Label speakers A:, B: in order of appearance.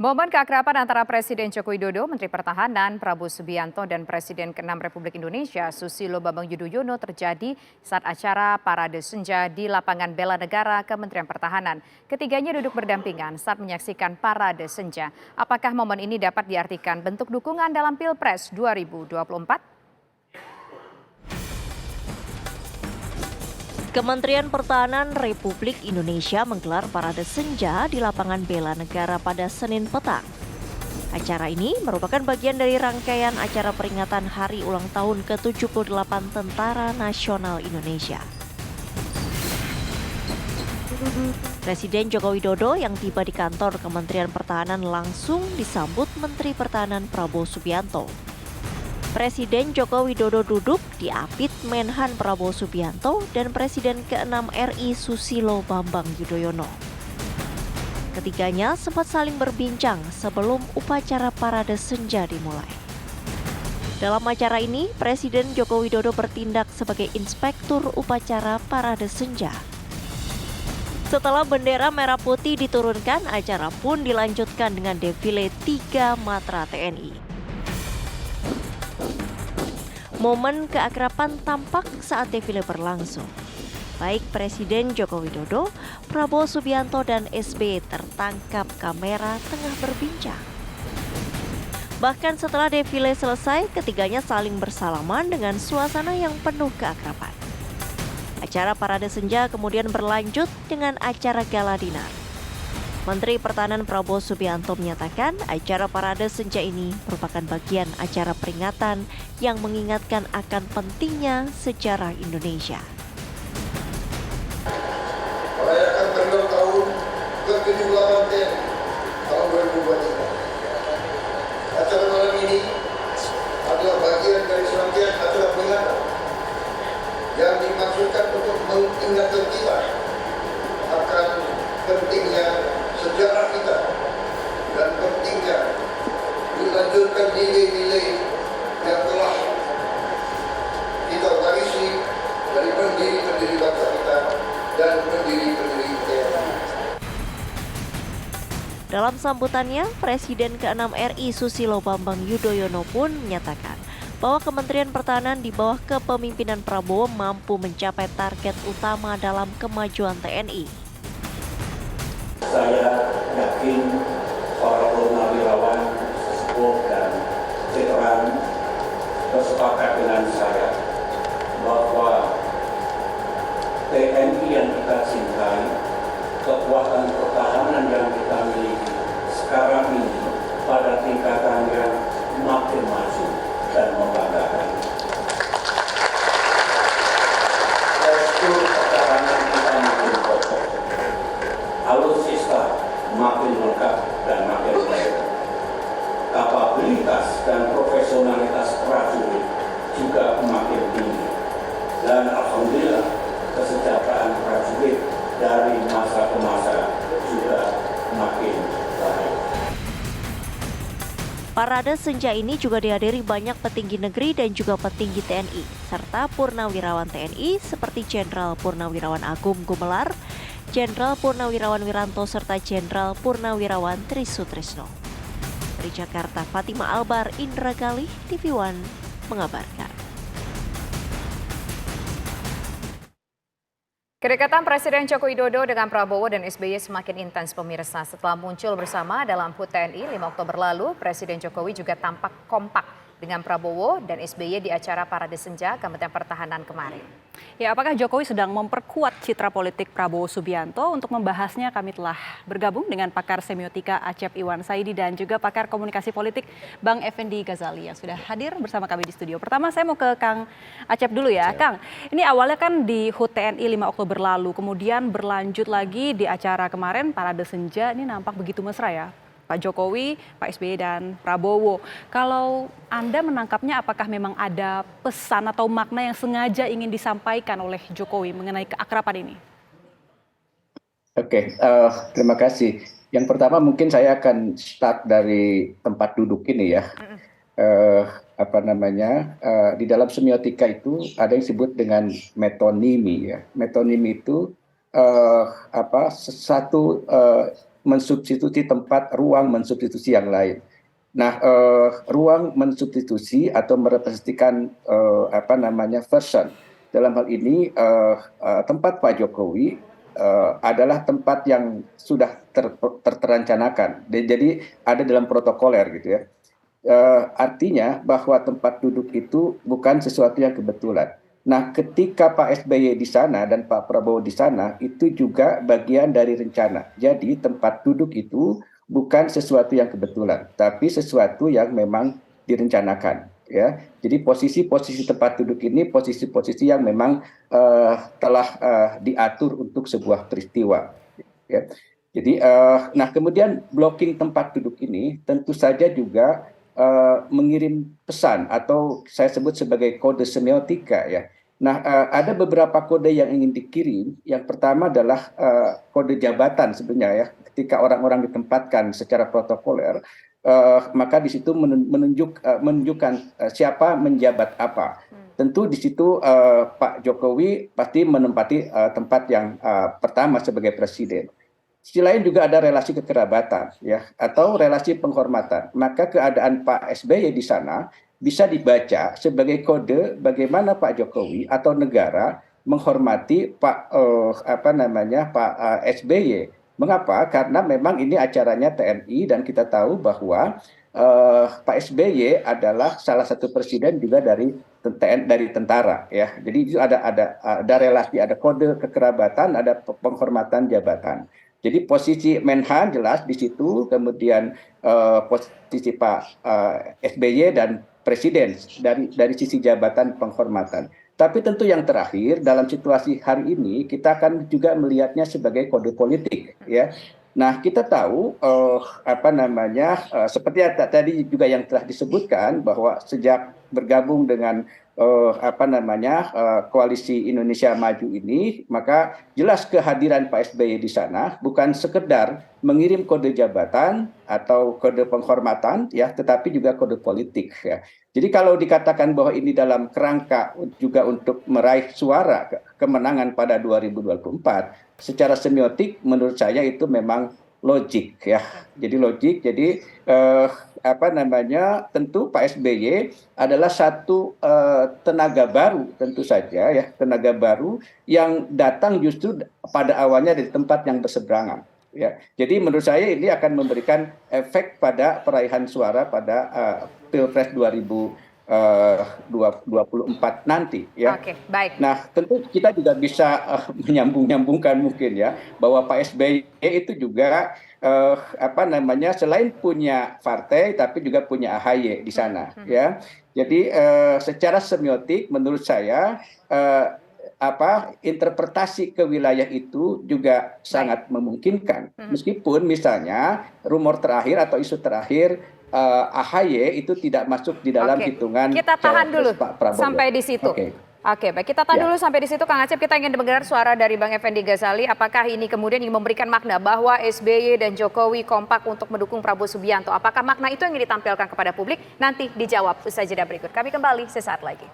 A: Momen keakraban antara Presiden Joko Widodo, Menteri Pertahanan Prabowo Subianto dan Presiden ke-6 Republik Indonesia Susilo Bambang Yudhoyono terjadi saat acara Parade Senja di Lapangan Bela Negara Kementerian Pertahanan. Ketiganya duduk berdampingan saat menyaksikan Parade Senja. Apakah momen ini dapat diartikan bentuk dukungan dalam Pilpres 2024?
B: Kementerian Pertahanan Republik Indonesia menggelar Parade Senja di Lapangan Bela Negara pada Senin petang. Acara ini merupakan bagian dari rangkaian acara peringatan Hari Ulang Tahun ke-78 Tentara Nasional Indonesia. Presiden Joko Widodo yang tiba di kantor Kementerian Pertahanan langsung disambut Menteri Pertahanan Prabowo Subianto. Presiden Joko Widodo duduk diapit Menhan Prabowo Subianto dan Presiden ke-6 RI Susilo Bambang Yudhoyono. Ketiganya sempat saling berbincang sebelum upacara Parade Senja dimulai. Dalam acara ini, Presiden Joko Widodo bertindak sebagai inspektur upacara Parade Senja. Setelah bendera merah putih diturunkan, acara pun dilanjutkan dengan defile 3 matra TNI. Momen keakraban tampak saat defile berlangsung. Baik Presiden Joko Widodo, Prabowo Subianto, dan SBY tertangkap kamera tengah berbincang. Bahkan setelah defile selesai, ketiganya saling bersalaman dengan suasana yang penuh keakraban. Acara Parade Senja kemudian berlanjut dengan acara gala dinner. Menteri Pertahanan Prabowo Subianto menyatakan acara Parade Senja ini merupakan bagian acara peringatan yang mengingatkan akan pentingnya sejarah Indonesia.
C: Merayakan tanggal tahun ke-78 tahun 2023. Acara malam ini adalah bagian dari serangkaian acara peringatan yang dimaksudkan untuk mengingatkan kita akan pentingnya sejarah kita dan pentingnya melanjutkan nilai-nilai yang telah kita warisi dari pendiri-pendiri bangsa kita dan pendiri-pendiri TNI.
B: Dalam sambutannya, Presiden ke-6 RI Susilo Bambang Yudhoyono pun menyatakan bahwa Kementerian Pertahanan di bawah kepemimpinan Prabowo mampu mencapai target utama dalam kemajuan TNI.
D: Saya yakin para purnawirawan sesepuh dan veteran bersepakat dengan saya bahwa TNI yang kita cintai, kekuatan pertahanan yang kita miliki sekarang ini pada tingkatan yang makin maju dan membanggakan. Postur pertahanan kita makin kokoh, alutsista makin lengkap dan makin baik. Kapabilitas dan profesionalitas prajurit juga makin tinggi. Dan alhamdulillah kesejahteraan prajurit dari masa ke masa juga makin baik.
B: Parade Senja ini juga dihadiri banyak petinggi negeri dan juga petinggi TNI, serta purnawirawan TNI seperti Jenderal Purnawirawan Agung Gumelar, Jenderal Purnawirawan Wiranto, serta Jenderal Purnawirawan Tri Sutrisno. Dari Jakarta, Fatima Albar, Indra Galih, TV One mengabarkan.
A: Kedekatan Presiden Joko Widodo dengan Prabowo dan SBY semakin intens pemirsa. Setelah muncul bersama dalam HUT TNI 5 Oktober lalu, Presiden Jokowi juga tampak kompak dengan Prabowo dan SBY di acara Parade Senja Kementerian Pertahanan kemarin.
E: Ya, apakah Jokowi sedang memperkuat citra politik Prabowo Subianto? Untuk membahasnya kami telah bergabung dengan pakar semiotika Acep Iwan Saidi dan juga pakar komunikasi politik Bang Effendi Ghazali yang sudah hadir bersama kami di studio. Pertama saya mau ke Kang Acep dulu ya. Kang, ini awalnya kan di HUT TNI 5 Oktober lalu, kemudian berlanjut lagi di acara kemarin Parade Senja, ini nampak begitu mesra ya. Pak Jokowi, Pak SBY, dan Prabowo. Kalau Anda menangkapnya, apakah memang ada pesan atau makna yang sengaja ingin disampaikan oleh Jokowi mengenai keakraban ini?
F: Oke, terima kasih. Yang pertama mungkin saya akan start dari tempat duduk ini ya. Di dalam semiotika itu ada yang disebut dengan metonimi ya. Metonimi itu satu mensubstitusi tempat ruang mensubstitusi yang lain. Nah, ruang mensubstitusi atau merepresentasikan version dalam hal ini tempat Pak Jokowi adalah tempat yang sudah terencanakan. Jadi ada dalam protokoler gitu ya. Artinya bahwa tempat duduk itu bukan sesuatu yang kebetulan. Nah, ketika Pak SBY di sana dan Pak Prabowo di sana, itu juga bagian dari rencana. Jadi tempat duduk itu bukan sesuatu yang kebetulan, tapi sesuatu yang memang direncanakan. Ya, jadi posisi-posisi tempat duduk ini posisi-posisi yang memang telah diatur untuk sebuah peristiwa. Ya. Jadi, nah kemudian blocking tempat duduk ini tentu saja juga mengirim pesan atau saya sebut sebagai kode semiotika ya. Nah, ada beberapa kode yang ingin dikirim. Yang pertama adalah kode jabatan sebenarnya ya. Ketika orang-orang ditempatkan secara protokoler, maka di situ menunjukkan siapa menjabat apa. Tentu di situ Pak Jokowi pasti menempati tempat yang pertama sebagai presiden. Sisi lain juga ada relasi kekerabatan ya atau relasi penghormatan. Maka keadaan Pak SBY di sana bisa dibaca sebagai kode bagaimana Pak Jokowi atau negara menghormati Pak SBY. Mengapa? Karena memang ini acaranya TNI dan kita tahu bahwa Pak SBY adalah salah satu presiden juga dari tentara ya. Jadi itu ada relasi, ada kode kekerabatan, ada penghormatan jabatan. Jadi posisi Menhan jelas di situ, kemudian posisi Pak SBY dan presiden dari sisi jabatan penghormatan. Tapi tentu yang terakhir dalam situasi hari ini kita akan juga melihatnya sebagai kode politik ya. Nah, kita tahu seperti tadi juga yang telah disebutkan bahwa sejak bergabung dengan koalisi Indonesia Maju ini, maka jelas kehadiran Pak SBY di sana bukan sekedar mengirim kode jabatan atau kode penghormatan ya, tetapi juga kode politik ya. Jadi kalau dikatakan bahwa ini dalam kerangka juga untuk meraih suara kemenangan pada 2024, secara semiotik menurut saya itu memang logik ya. Jadi logik. Jadi tentu Pak SBY adalah satu tenaga baru tentu saja ya, tenaga baru yang datang justru pada awalnya dari tempat yang berseberangan. Ya, jadi menurut saya ini akan memberikan efek pada peraihan suara pada Pilpres 2024 nanti ya.
A: Oke, baik.
F: Nah, tentu kita juga bisa menyambung-nyambungkan mungkin ya bahwa Pak SBY itu juga selain punya partai tapi juga punya AHY di sana ya. Jadi secara semiotik menurut saya interpretasi ke wilayah itu juga sangat memungkinkan. Meskipun misalnya rumor terakhir atau isu terakhir AHY itu tidak masuk di dalam hitungan.
A: Kita tahan dulu
F: Pak Prabowo
A: sampai di situ. Oke, baik, kita tahan dulu sampai di situ, Kang Acep. Kita ingin mendengar suara dari Bang Effendi Ghazali. Apakah ini kemudian ingin memberikan makna bahwa SBY dan Jokowi kompak untuk mendukung Prabowo Subianto? Apakah makna itu yang ingin ditampilkan kepada publik? Nanti dijawab usai jeda berikut. Kami kembali sesaat lagi.